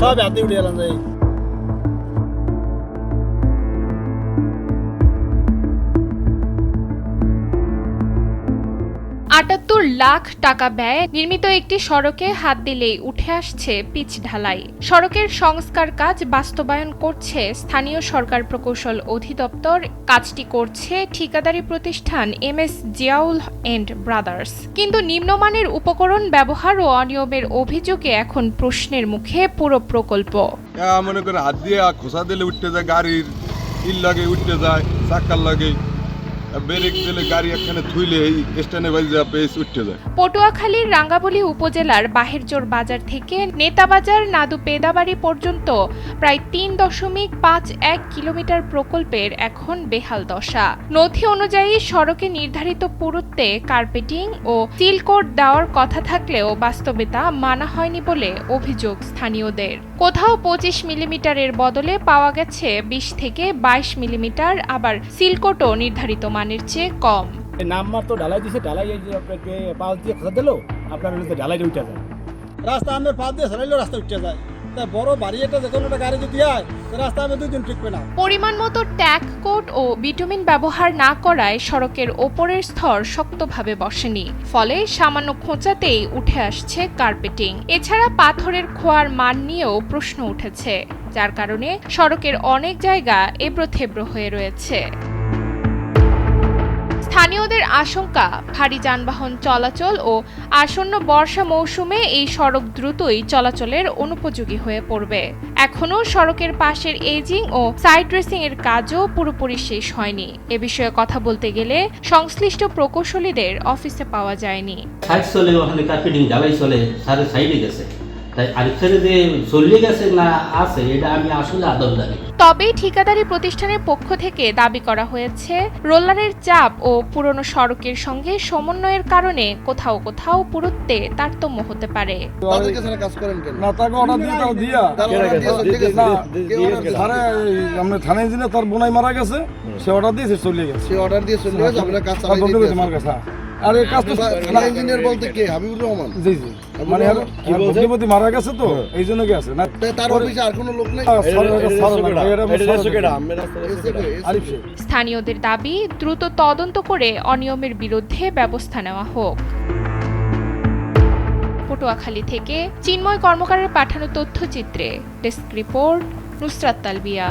সব হাতে উঠে গেলাম যাই। ৭৮ লাখ টাকা ব্যয়ে নির্মিত একটি সড়কে হাত দিলেই উঠে আসছে পিচ ঢালাই। সড়কের সংস্কার কাজ বাস্তবায়ন করছে স্থানীয় সরকার প্রকৌশল অধিদপ্তর। কাজটি করছে ঠিকাদারি প্রতিষ্ঠান MS জিয়াউল এন্ড ব্রাদার্স। কিন্তু নিম্নমানের উপকরণ ব্যবহার ও অনিয়মের অভিযোগে এখন প্রশ্নের মুখে পুরো প্রকল্প। মনে করে হাত দিয়ে খোসা দিলে উঠতে যায়, গাড়ির ইল লাগে উঠতে যায়, চাক্কার লাগে ব্রেক দিলে গাড়ি এখানে থুইলে এই স্ট্যান্ডে বাজে বেশ উঠতে যায়। পটুয়াখালীর রাঙ্গাবলী উপজেলার বাহিরজোর বাজার থেকে নেতাবাজার নাদু পেদাবাড়ি পর্যন্ত প্রায় ৩.51 কিলোমিটার প্রকল্পের এখন বেহাল দশা। নথি অনুযায়ী সড়কে নির্ধারিত পুরুত্বে কার্পেটিং ও সিলকোট দেওয়ার কথা থাকলেও বাস্তবে তা মানা হয়নি বলে অভিযোগ স্থানীয়দের। কোথাও 25 মিলিমিটারের বদলে পাওয়া গেছে 20 থেকে 22 মিলিমিটার, আবার সিলকোটও নির্ধারিত মানের চেয়ে কম। নাম্বার তো ঢালাই দিছে, ঢালাই আপনাকে পাঁচ দিয়ে খোঁজা দিল, আপনার ঢালাই উঠে যায়। রাস্তা আমি পাঁচ দিয়ে চালাইলেও রাস্তা উঠে যায়। তা বড় বাড়ি একটা যে কোনো একটা গাড়ি যদি হয় রাস্তা আমি 2 দিন টিকবে না। পরিমাণ মতো ট্যাগ কোট ও বিটুমিন ব্যবহার না করায় সড়কের ওপরের স্তর শক্তভাবে বসেনি, ফলে সামান্য খোঁচাতেই উঠে আসছে কার্পেটিং। এছাড়া পাথরের খোয়ার মান নিয়েও প্রশ্ন উঠেছে, যার কারণে সড়কের অনেক জায়গা এবড়োথেবড়ো হয়ে রয়েছে। স্থানীয়দের আশঙ্কা, ভারী যানবাহন চলাচল ও আসন্ন বর্ষা মৌসুমে এই সড়ক দ্রুতই চলাচলের অনুপযোগী হয়ে পড়বে। এখনও সড়কের পাশের এজিং ও সাইড ড্রেসিং এর কাজও পুরোপুরি শেষ হয়নি। এ বিষয়ে কথা বলতে গেলে সংশ্লিষ্ট প্রকৌশলীদের অফিসে পাওয়া যায়নি। সাইড চলে ওখানে কার্পেটিং ঢালাই চলে, সাইডে গেছে, তাই আরেকখানে যে চলে গেছে না আছে এটা আমি আসলে আদর জানি। তবে ঠিকাদারি প্রতিষ্ঠানের পক্ষ থেকে দাবি করা হয়েছে, রোলারের চাপ ও পুরনো সড়কের সঙ্গে সমন্বয়ের কারণে কোথাও কোথাও পুরুত্বে তারতম্য হতে পারে। থানায় তার বোনাই মারা গেছে, সে অর্ডার দিয়েছে চলে গেছে, আর এই কাজ তো ইঞ্জিনিয়ার বলতে কে হাবিবুর রহমান, জি জি, মানে ভগ্নিপতি মারা গেছে তো এই জন্য গেছে না, তার অফিসে আর কোনো লোক নেই। স্থানীয়দের দাবি, দ্রুত তদন্ত করে অনিয়মের বিরুদ্ধে ব্যবস্থা নেওয়া হোক। পটুয়াখালী থেকে চিন্ময় কর্মকারের পাঠানো তথ্যচিত্রে ডেস্ক রিপোর্ট, নুসরাত তালবিয়া।